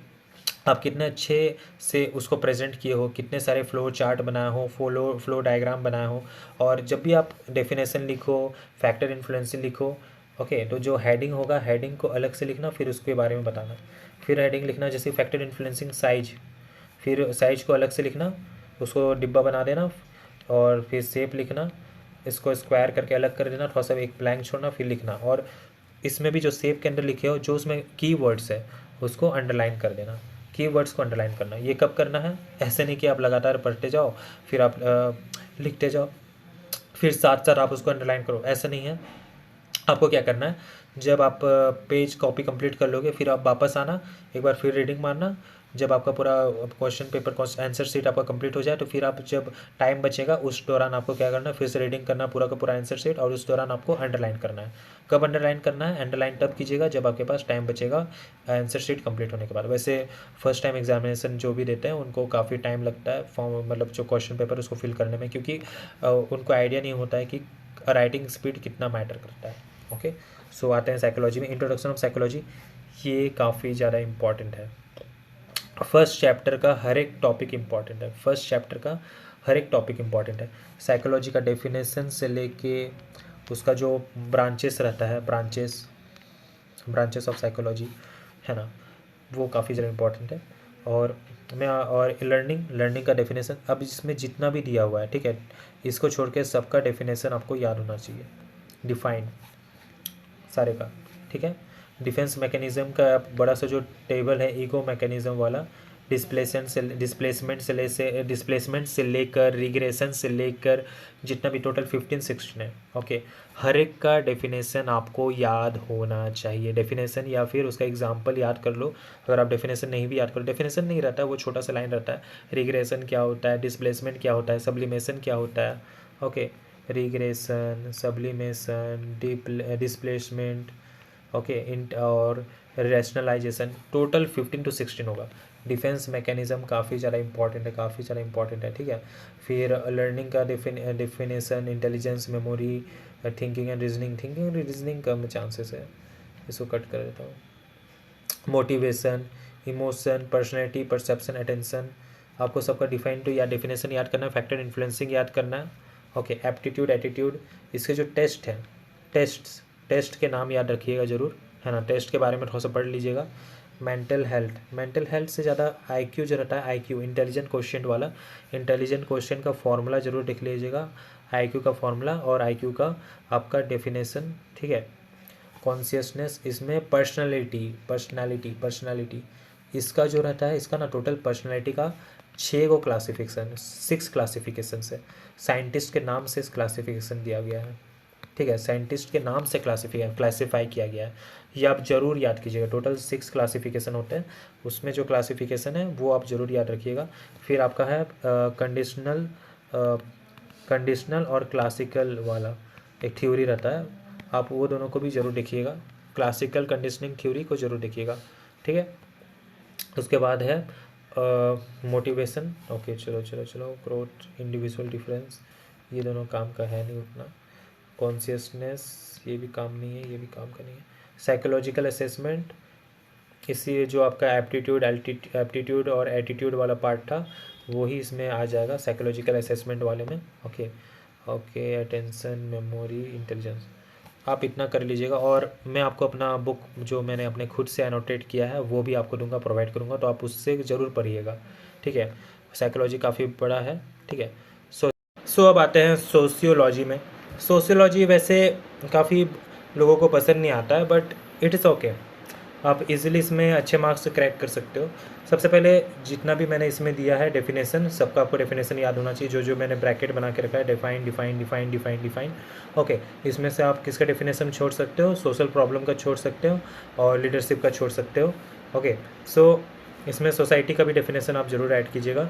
आप कितने अच्छे से उसको प्रेजेंट किए हो, कितने सारे फ्लो चार्ट बनाए हो, फ्लो डायग्राम बनाए हो। और जब भी आप डेफिनेशन लिखो, फैक्टर इन्फ्लुएंसिंग लिखो, ओके, तो जो हेडिंग होगा हेडिंग को अलग से लिखना, फिर उसके बारे में बताना। फिर हेडिंग लिखना जैसे फैक्टर इन्फ्लुएंसिंग साइज, फिर साइज को अलग से लिखना, उसको डिब्बा बना देना, और फिर शेप लिखना, इसको स्क्वायर करके अलग कर देना, थोड़ा सा एक ब्लैंक छोड़ना, फिर लिखना। और इसमें भी जो शेप के अंदर लिखे हो जो उसमें कीवर्ड्स है उसको अंडरलाइन कर देना, कीवर्ड्स को अंडरलाइन करना। ये कब करना है, ऐसे नहीं कि आप लगातार पढ़ते जाओ फिर आप लिखते जाओ फिर साथ साथ आप उसको अंडरलाइन करो, ऐसा नहीं है। आपको क्या करना है, जब आप पेज कॉपी कंप्लीट कर लोगे फिर आप वापस आना, एक बार फिर रीडिंग मारना। जब आपका पूरा क्वेश्चन पेपर आंसर शीट आपका कंप्लीट हो जाए तो फिर आप जब टाइम बचेगा उस दौरान आपको क्या करना है, फिर से रीडिंग करना पूरा का पूरा आंसर शीट, और उस दौरान आपको अंडरलाइन करना है। कब अंडरलाइन करना है, अंडरलाइन तब कीजिएगा जब आपके पास टाइम बचेगा आंसर शीट कंप्लीट होने के बाद। वैसे फर्स्ट टाइम एग्जामिनेशन जो भी देते हैं उनको काफ़ी टाइम लगता है फॉर्म, मतलब जो क्वेश्चन पेपर उसको फिल करने में, क्योंकि उनको आइडिया नहीं होता है कि राइटिंग स्पीड कितना मैटर करता है। ओके, सो आते हैं साइकोलॉजी में, इंट्रोडक्शन ऑफ साइकोलॉजी, ये काफ़ी ज़्यादा इम्पॉर्टेंट है। फर्स्ट चैप्टर का हर एक टॉपिक इम्पॉर्टेंट है, फर्स्ट चैप्टर का हर एक टॉपिक इम्पॉर्टेंट है। साइकोलॉजी का डेफिनेशन से लेके उसका जो ब्रांचेस रहता है, ब्रांचेस ऑफ साइकोलॉजी, है ना, वो काफ़ी ज़्यादा इम्पॉर्टेंट है। और लर्निंग का डेफिनेशन, अब इसमें जितना भी दिया हुआ है, ठीक है, इसको छोड़ के सबका डेफिनेशन आपको याद होना चाहिए, डिफाइन सारे का, ठीक है। डिफेंस मैकेनिज़्म का बड़ा सा जो टेबल है ईगो मैकेनिज़्म वाला, डिस्प्लेसमेंट से लेकर रिग्रेशन से लेकर जितना भी टोटल 15-16 है। ओके, हर एक का डेफिनेशन आपको याद होना चाहिए। डेफिनेशन या फिर उसका एग्जांपल याद कर लो। अगर आप डेफिनेशन नहीं भी याद करो, डेफिनेशन नहीं रहता है, वो छोटा सा लाइन रहता है। रिग्रेशन क्या होता है, डिस्प्लेसमेंट क्या होता है, सब्लिमेशन क्या होता है। Okay, regression, sublimation, displacement, okay, और रैशनलाइजेशन, टोटल 15-16 होगा। डिफेंस मैकेनिज्म काफ़ी ज़्यादा इंपॉर्टेंट है, काफ़ी ज़्यादा इंपॉर्टेंट है, ठीक है। फिर लर्निंग का definition, intelligence, memory, thinking and reasoning come chances है, इसको कट कर देता हूँ। Motivation, emotion, personality, perception, attention, आपको सबका डिफाइन तो या डेफिनेशन याद करना है, फैक्टर इन्फ्लुएंसिंग याद करना है। ओके, एप्टीट्यूड, एटीट्यूड, इसके जो टेस्ट हैं, टेस्ट के नाम याद रखिएगा ज़रूर, है ना। टेस्ट के बारे में थोड़ा सा पढ़ लीजिएगा। मेंटल हेल्थ से ज़्यादा आईक्यू जो रहता है, आईक्यू इंटेलिजेंट क्वेश्चन वाला, इंटेलिजेंट क्वेश्चन का फॉर्मूला ज़रूर देख लीजिएगा, आईक्यू का फॉर्मूला और आईक्यू का आपका डेफिनेशन, ठीक है। कॉन्शियसनेस, इसमें पर्सनालिटी इसका जो रहता है, इसका ना टोटल पर्सनालिटी का 6 क्लासिफिकेशन, 6 क्लासिफिकेशन है। साइंटिस्ट के नाम से इस क्लासिफिकेशन दिया गया है, ठीक है। साइंटिस्ट के नाम से क्लासीफाई किया गया है, ये आप ज़रूर याद कीजिएगा। टोटल 6 क्लासिफिकेशन होते हैं, उसमें जो क्लासिफिकेशन है वो आप ज़रूर याद रखिएगा। फिर आपका है कंडीशनल और क्लासिकल वाला एक थ्योरी रहता है, आप वो दोनों को भी ज़रूर देखिएगा। क्लासिकल कंडीशनिंग थ्योरी को ज़रूर देखिएगा, ठीक है। उसके बाद है मोटिवेशन। ओके, चलो ग्रोथ, इंडिविजुअल डिफरेंस, ये दोनों काम का है नहीं उतना। कॉन्शियसनेस, ये भी काम नहीं है, ये भी काम का नहीं है। साइकोलॉजिकल असेसमेंट, इसी जो आपका एप्टीट्यूड और एटीट्यूड वाला पार्ट था वो ही इसमें आ जाएगा साइकोलॉजिकल असेसमेंट वाले में। ओके, अटेंशन, मेमोरी, इंटेलिजेंस, आप इतना कर लीजिएगा। और मैं आपको अपना बुक जो मैंने अपने खुद से एनोटेट किया है वो भी आपको दूंगा, प्रोवाइड करूँगा, तो आप उससे ज़रूर पढ़िएगा, ठीक है। साइकोलॉजी काफ़ी बड़ा है, ठीक है। सो अब आते हैं सोशियोलॉजी में। सोशियोलॉजी वैसे काफ़ी लोगों को पसंद नहीं आता है, बट इट इज़ ओके, आप इजीली इसमें अच्छे मार्क्स क्रैक कर सकते हो। सबसे पहले जितना भी मैंने इसमें दिया है डेफिनेशन, सबका आपको डेफिनेशन याद होना चाहिए, जो मैंने ब्रैकेट बना के रखा है, डिफाइन। ओके, इसमें से आप किसका डेफिनेशन छोड़ सकते हो, सोशल प्रॉब्लम का छोड़ सकते हो और लीडरशिप का छोड़ सकते हो। ओके, सो इसमें सोसाइटी का भी डेफिनेशन आप ज़रूर ऐड कीजिएगा।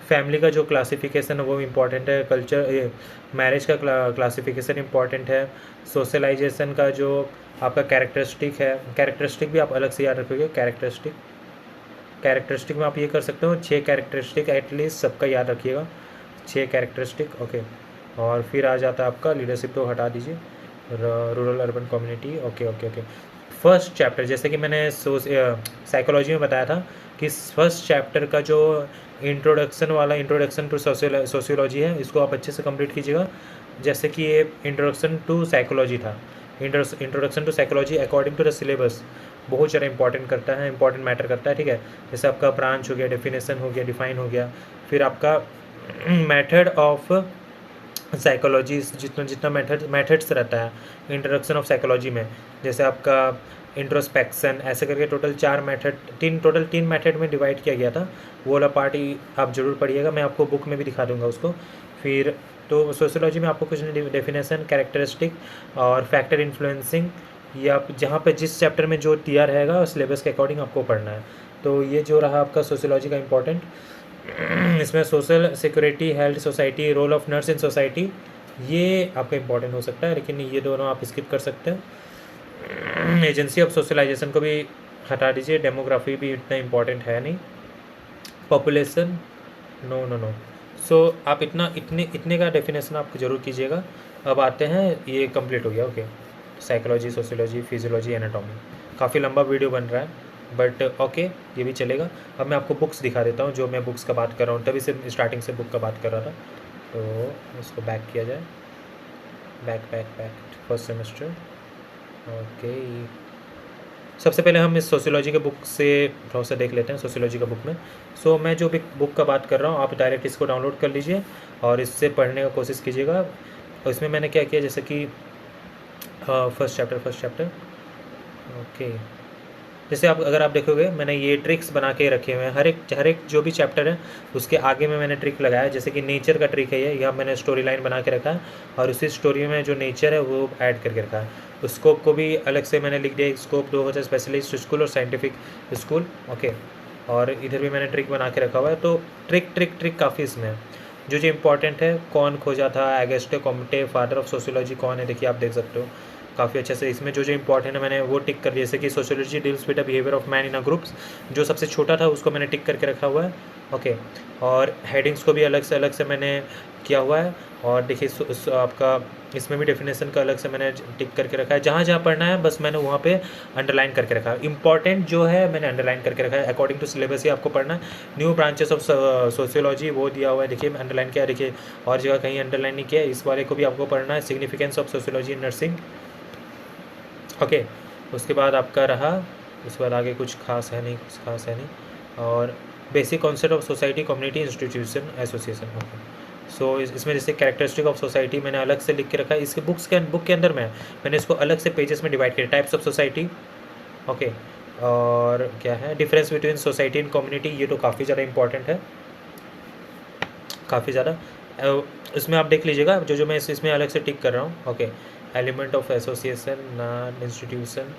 फैमिली का जो क्लासिफिकेशन है वो इम्पॉर्टेंट है। कल्चर, मैरिज का क्लासिफिकेशन इम्पॉर्टेंट है। सोशलाइजेशन का जो आपका कैरेक्टरिस्टिक है, कैरेक्टरिस्टिक भी आप अलग से याद रखोगे। कैरेक्टरिस्टिक में आप ये कर सकते हो, 6 कैरेक्टरिस्टिक एटलीस्ट सबका याद रखिएगा, 6 कैरेक्टरिस्टिक। ओके, और फिर आ जाता है आपका लीडरशिप, तो हटा दीजिए, rural urban community. Okay, first chapter, जैसे कि मैंने साइकोलॉजी में बताया था कि फर्स्ट चैप्टर का जो इंट्रोडक्शन टू सोशियोलॉजी है, इसको आप अच्छे से कंप्लीट कीजिएगा। जैसे कि ये इंट्रोडक्शन टू साइकोलॉजी था, introduction to psychology according to the syllabus बहुत ज़्यादा इंपॉर्टेंट मैटर करता है, ठीक है। जैसे आपका ब्रांच हो गया, डेफिनेशन हो गया, डिफाइन हो गया, फिर आपका मेथड ऑफ साइकोलॉजी, जितना मेथड्स रहता है इंट्रोडक्शन ऑफ साइकोलॉजी में, जैसे आपका इंट्रोस्पेक्शन, ऐसे करके टोटल 3 मेथड में डिवाइड किया गया था। वो वाला पार्ट ही आप ज़रूर पढ़िएगा, मैं आपको बुक में भी दिखा दूंगा उसको। फिर तो सोशियोलॉजी में आपको कुछ डेफिनेशन, कैरेक्टरिस्टिक और फैक्टर इन्फ्लुएंसिंग, ये आप जहाँ पे जिस चैप्टर में जो दिया रहेगा सिलेबस के अकॉर्डिंग आपको पढ़ना है। तो ये जो रहा आपका सोशियोलॉजी का इम्पोर्टेंट। इसमें social security, health, society, role of nurse in society, ये आपका इम्पोर्टेंट हो सकता है, लेकिन ये दोनों आप स्किप कर सकते हो। एजेंसी ऑफ सोशलाइजेशन को भी हटा दीजिए, डेमोग्राफी भी इतना इम्पोर्टेंट है नहीं। Population, no. सो आप इतने का डेफिनेशन आप ज़रूर कीजिएगा। अब आते हैं, ये कंप्लीट हो गया। Okay, psychology, sociology, physiology, anatomy, काफ़ी लंबा वीडियो बन रहा है, बट ओके, ये भी चलेगा। अब मैं आपको बुक्स दिखा देता हूँ, जो मैं बुक्स का बात कर रहा हूँ, तभी से स्टार्टिंग से बुक का बात कर रहा था। तो इसको बैक किया जाए, बैक फर्स्ट सेमेस्टर। ओके, सबसे पहले हम इस सोशियोलॉजी के बुक से थोड़ा सा देख लेते हैं, सोशियोलॉजी का बुक में। सो मैं जो भी बुक का बात कर रहा हूँ, आप डायरेक्ट इसको डाउनलोड कर लीजिए और इससे पढ़ने का कोशिश कीजिएगा। और इसमें मैंने क्या किया, जैसे कि फर्स्ट चैप्टर। ओके, जैसे आप अगर आप देखोगे मैंने ये ट्रिक्स बना के रखे हुए हैं, हर एक जो भी चैप्टर है उसके आगे में मैंने ट्रिक लगाया है। जैसे कि नेचर का ट्रिक है ये, यहाँ मैंने स्टोरी लाइन बना के रखा है और उसी स्टोरी में जो नेचर है वो ऐड करके रखा है। उस स्कोप को भी अलग से मैंने लिख दिया, स्कोप 2 होता है स्पेशलिस्ट स्कूल और साइंटिफिक स्कूल, ओके। और इधर भी मैंने ट्रिक बना के रखा हुआ है। तो ट्रिक काफ़ी इसमें है। जो इंपॉर्टेंट है, कौन खोजा था, एगस्टे कॉम्टे, फादर ऑफ सोशियोलॉजी कौन है, देखिए आप देख सकते हो काफ़ी अच्छे से। इसमें जो इंपॉर्टेंट है मैंने वो टिक कर दिया, जैसे कि sociology deals with the behaviour of man in a groups, जो सबसे छोटा था उसको मैंने टिक करके रखा हुआ है, ओके। और हेडिंग्स को भी अलग से मैंने किया हुआ है। और देखिए आपका इसमें भी डेफिनेशन का अलग से मैंने टिक करके रखा है। जहाँ जहाँ पढ़ना है बस मैंने वहाँ पे अंडरलाइन करके रखा है। इंपॉर्टेंट जो है मैंने अंडरलाइन करके रखा है, अकॉर्डिंग टू सिलेबस ही आपको पढ़ना है। न्यू ब्रांचेस ऑफ सोशियोलॉजी वो दिया हुआ है, देखिए अंडरलाइन किया, देखिए और जगह कहीं अंडरलाइन नहीं किया, इस वाले को भी आपको पढ़ना है। Significance of sociology in nursing, okay. उसके बाद आपका रहा, उसके बाद आगे कुछ खास है नहीं। और basic concept of society, community, institution, association, okay. So इसमें जैसे कैरेक्टरिस्टिक ऑफ सोसाइटी मैंने अलग से लिख के रखा है। इसके बुक के अंदर मैंने इसको अलग से पेजेस में डिवाइड किया। Types of society, okay. और क्या है, difference between society and community, ये तो काफ़ी ज़्यादा इंपॉर्टेंट है, काफ़ी ज़्यादा। इसमें आप देख लीजिएगा जो मैं इसमें अलग से टिक कर रहा हूँ, okay. Element of association, non institution,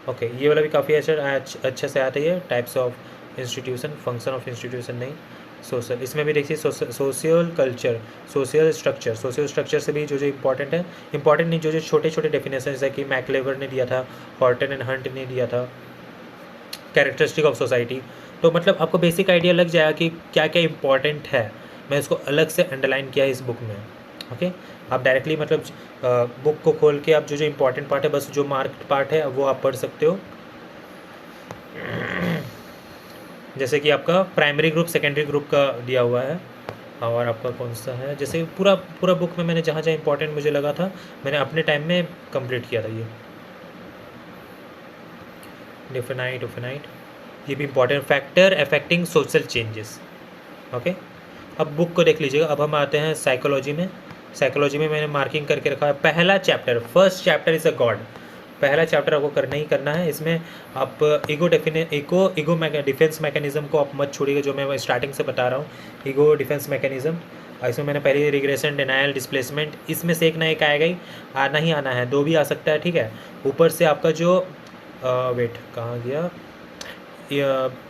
okay. ये वाला भी काफ़ी अच्छा से आता है। Types of institution, function of institution नहीं, सोशल। इसमें भी देखिए सोशल कल्चर, सोशल स्ट्रक्चर से भी जो इंपॉर्टेंट है, इंपॉर्टेंट नहीं, जो छोटे छोटे डेफिनेशन जैसे कि मैकलेवर ने दिया था, हॉर्टन एंड हंट ने दिया था, कैरेक्टरिस्टिक ऑफ सोसाइटी। तो मतलब आपको बेसिक आइडिया लग जाएगा कि क्या क्या इंपॉर्टेंट है। मैं इसको अलग से अंडरलाइन किया है इस बुक में, ओके। आप डायरेक्टली मतलब बुक को खोल के आप जो इंपॉर्टेंट पार्ट है, बस जो मार्क्ड पार्ट है वो आप पढ़ सकते हो। जैसे कि आपका प्राइमरी ग्रुप, सेकेंडरी ग्रुप का दिया हुआ है, और आपका कौन सा है, जैसे पूरा बुक में मैंने जहाँ जहाँ इंपॉर्टेंट मुझे लगा था मैंने अपने टाइम में कंप्लीट किया था। ये डिफिनाइट, ये भी important, factor affecting social changes, okay. अब बुक को देख लीजिएगा। अब हम आते हैं साइकोलॉजी में। साइकोलॉजी में मैंने मार्किंग करके रखा है पहला chapter, first chapter is a God. पहला चैप्टर आपको करना ही करना है। इसमें आप ईगो डिफेंस मैकेनिज्म को आप मत छोड़िएगा, जो मैं स्टार्टिंग से बता रहा हूँ, ईगो डिफेंस मैकेनिज्म। इसमें मैंने पहले रिग्रेशन, डिनायल, डिस्प्लेसमेंट, इसमें से एक ना एक आएगा ही, आना ही आना है, 2 भी आ सकता है, ठीक है। ऊपर से आपका जो वेट कहाँ गया,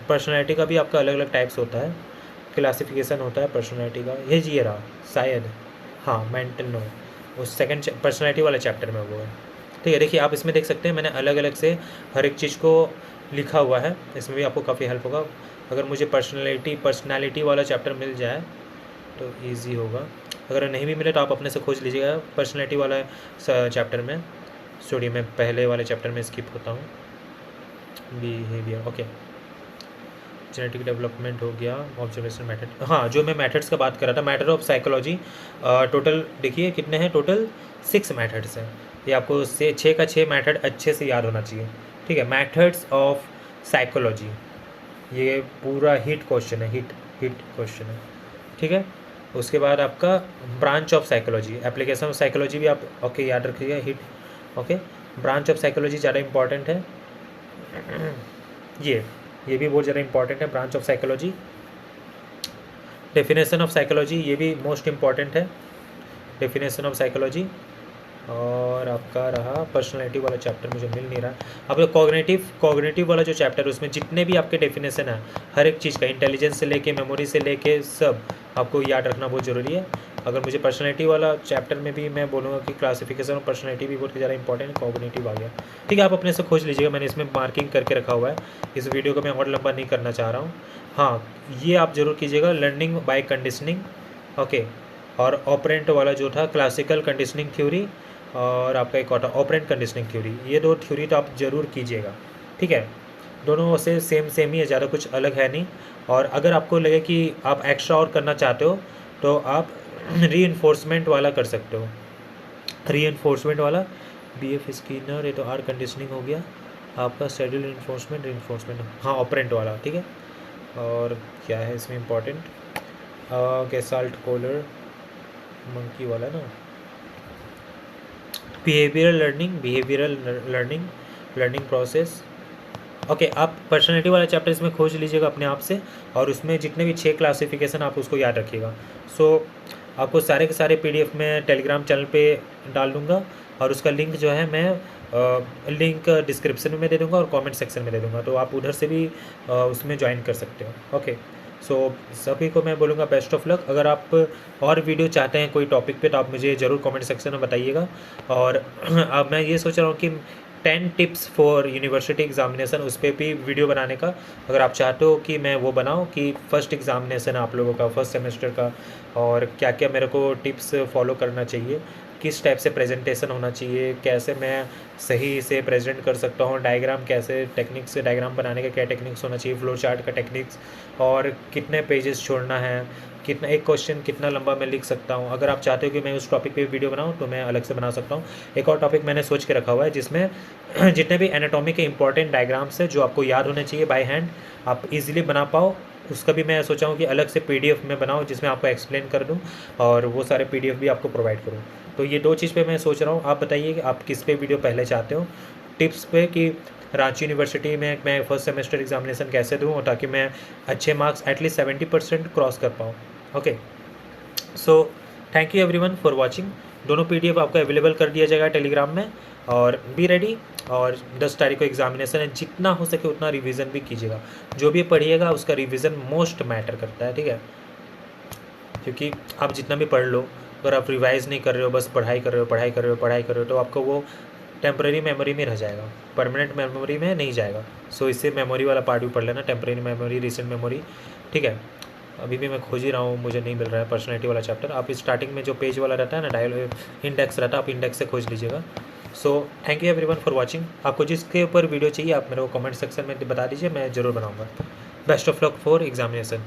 पर्सनैलिटी का भी आपका अलग अलग टाइप्स होता है, क्लासिफिकेशन होता है पर्सनैलिटी का। ये रहा शायद, हाँ, मेंटल नो, उस सेकंड पर्सनैलिटी वाले चैप्टर में वो है, ठीक है। देखिए आप इसमें देख सकते हैं मैंने अलग अलग से हर एक चीज़ को लिखा हुआ है, इसमें भी आपको काफ़ी हेल्प होगा। अगर मुझे पर्सनैलिटी वाला चैप्टर मिल जाए तो ईजी होगा, अगर नहीं भी मिले तो आप अपने से खोज लीजिएगा पर्सनैलिटी वाला चैप्टर में। सॉरी, मैं पहले वाले चैप्टर में स्किप होता हूँ, बिहेवियर, ओके। जेनेटिक डेवलपमेंट हो गया, ऑब्जर्वेशन मेथड, हाँ, जो मैं मेथड्स का बात कर रहा था, मैथड ऑफ साइकोलॉजी। टोटल देखिए कितने हैं, टोटल 6 मेथड्स हैं। ये आपको 6 का 6 मेथड अच्छे से याद होना चाहिए, ठीक है। मेथड्स ऑफ साइकोलॉजी, ये पूरा हिट क्वेश्चन है, हिट क्वेश्चन है, ठीक है। उसके बाद आपका branch of psychology, application of psychology भी आप ओके याद रखिएगा, hit, okay. Branch of psychology ज़्यादा इंपॉर्टेंट है, ये भी बहुत ज़्यादा इंपॉर्टेंट है, branch of psychology. Definition of psychology, ये भी मोस्ट इम्पॉर्टेंट है, डेफिनेशन ऑफ साइकोलॉजी। और आपका रहा पर्सनालिटी वाला चैप्टर, मुझे मिल नहीं रहा। आपका कॉग्निटिव वाला जो चैप्टर है उसमें जितने भी आपके डेफिनेशन है हर एक चीज़ का, इंटेलिजेंस से लेके मेमोरी से लेके सब आपको याद रखना बहुत ज़रूरी है। अगर मुझे पर्सनैलिटी वाला चैप्टर में भी मैं बोलूँगा कि क्लासिफिकेशन ऑफ पर्सनैलिटी भी बहुत ज़्यादा इंपॉर्टेंट है, कॉग्निटिव आ गया, ठीक है। आप अपने से खोज लीजिएगा, मैंने इसमें मार्किंग करके रखा हुआ है। इस वीडियो को मैं और लंबा नहीं करना चाह रहा हूँ। हाँ, ये आप ज़रूर कीजिएगा, लर्निंग बाय कंडीशनिंग, ओके। और ऑपरेंट वाला जो था क्लासिकल कंडीशनिंग थ्योरी, और आपका एक और था ऑपरेंट कंडीशनिंग थ्योरी। ये 2 थ्योरी तो आप ज़रूर कीजिएगा, ठीक है। दोनों से सेम ही है, ज़्यादा कुछ अलग है नहीं। और अगर आपको लगे कि आप एक्स्ट्रा और करना चाहते हो तो आप रीइंफोर्समेंट वाला कर सकते हो, रीइंफोर्समेंट वाला, BF स्किनर, ये तो आर कंडीशनिंग हो गया आपका, शेड्यूल रीइंफोर्समेंट, हाँ, ऑपरेंट वाला, ठीक है। और क्या है इसमें इम्पॉर्टेंट, गेसाल्ट कोलर मंकी वाला ना, behavioural learning, learning process, okay, आप पर्सनैलिटी वाला चैप्टर इसमें खोज लीजिएगा अपने आप से, और उसमें जितने भी 6 क्लासिफिकेशन आप उसको याद रखिएगा। सो आपको सारे के सारे पीडीएफ में टेलीग्राम चैनल पे डाल दूँगा, और उसका लिंक जो है मैं लिंक डिस्क्रिप्शन में दे दूँगा और कमेंट सेक्शन में दे दूँगा, तो आप उधर से भी उसमें ज्वाइन कर सकते हो। ओके, सो सभी को मैं बोलूँगा बेस्ट ऑफ लक। अगर आप और वीडियो चाहते हैं कोई टॉपिक पे, तो आप मुझे ज़रूर कमेंट सेक्शन में बताइएगा। और अब मैं ये सोच रहा हूँ कि 10 टिप्स फॉर यूनिवर्सिटी एग्जामिनेशन, उस पर भी वीडियो बनाने का, अगर आप चाहते हो कि मैं वो बनाऊं कि फ़र्स्ट एग्ज़ामिनेशन आप लोगों का, फर्स्ट सेमेस्टर का, और क्या क्या मेरे को टिप्स फॉलो करना चाहिए, किस टाइप से प्रेजेंटेशन होना चाहिए, कैसे मैं सही से प्रेजेंट कर सकता हूँ, डायग्राम कैसे, टेक्निक्स से डायग्राम बनाने का क्या टेक्निक्स होना चाहिए, फ्लो चार्ट का टेक्निक्स, और कितने पेजेस छोड़ना है, कितना एक क्वेश्चन कितना लंबा मैं लिख सकता हूँ। अगर आप चाहते हो कि मैं उस टॉपिक पे वीडियो बनाऊँ तो मैं अलग से बना सकता हूँ। एक और टॉपिक मैंने सोच के रखा हुआ है जिसमें जितने भी एनाटॉमी के इंपॉर्टेंट डायग्राम्स है जो आपको याद होने चाहिए बाय हैंड, आप इजीली बना पाओ, उसका भी मैं सोचा हूँ कि अलग से पीडीएफ में बनाऊँ जिसमें आपको एक्सप्लेन कर दूँ, और वो सारे पीडीएफ भी आपको प्रोवाइड करूँ। तो ये 2 चीज़ पे मैं सोच रहा हूँ। आप बताइए कि आप किस पे वीडियो पहले चाहते हो, टिप्स पे कि रांची यूनिवर्सिटी में मैं फर्स्ट सेमेस्टर एग्जामिनेशन कैसे दूँ, और ताकि मैं अच्छे मार्क्स एटलीस्ट 70% क्रॉस कर पाऊँ। Okay, so thank you everyone for watching. दोनों पीडीएफ आपको अवेलेबल कर दिया जाएगा टेलीग्राम में, और बी रेडी। और 10 तारीख को एग्जामिनेशन है, जितना हो सके उतना रिवीजन भी कीजिएगा। जो भी पढ़िएगा उसका रिवीजन मोस्ट मैटर करता है, ठीक है, क्योंकि आप जितना भी पढ़ लो, अगर आप रिवाइज़ नहीं कर रहे हो, बस पढ़ाई कर रहे हो, तो आपको वो टेम्प्रेरी मेमोरी में रह जाएगा, परमानेंट मेमोरी में नहीं जाएगा। सो इससे मेमोरी वाला पार्ट भी पढ़ लेना, टेम्प्रेरी मेमोरी, रिसेंट मेमोरी, ठीक है। अभी भी मैं खोज ही रहा हूँ, मुझे नहीं मिल रहा है पर्सनैलिटी वाला चैप्टर। आप स्टार्टिंग में जो पेज वाला रहता है ना, डायल इंडेक्स रहता है, आप इंडेक्स से खोज लीजिएगा। So thank you everyone for watching. आपको जिसके ऊपर वीडियो चाहिए आप मेरे को कमेंट सेक्शन में बता दीजिए, मैं ज़रूर बनाऊँगा। Best of luck for examination.